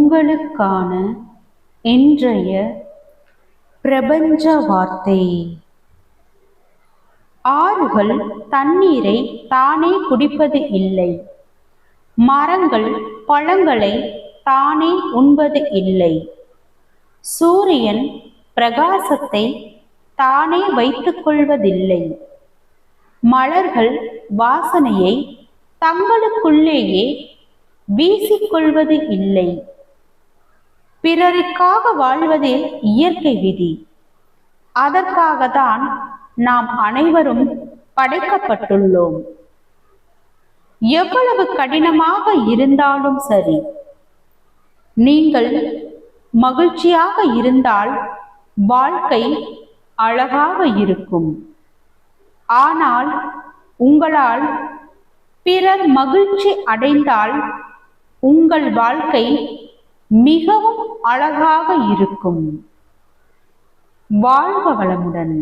உங்களுக்கான இன்றைய பிரபஞ்ச வார்த்தை. ஆறுகள் தண்ணீரை தானே குடிப்பது இல்லை. மரங்கள் பழங்களை தானே உண்பது இல்லை. சூரியன் பிரகாசத்தை தானே வைத்துக் கொள்வதில்லை. மலர்கள் வாசனையை தங்களுக்குள்ளேயே வீசிக்கொள்வது இல்லை. பிறருக்காக வாழ்வதே இயற்கை விதி. அதற்காகத்தான் நாம் அனைவரும் படைக்கப்பட்டுள்ளோம். எவ்வளவு கடினமாக இருந்தாலும் சரி, நீங்கள் மகிழ்ச்சியாக இருந்தால் வாழ்க்கை அழகாக இருக்கும். ஆனால் உங்களால் பிறர் மகிழ்ச்சி அடைந்தால் உங்கள் வாழ்க்கை மிகவும் அழகாக இருக்கும். வாழ்க வளமுடன்.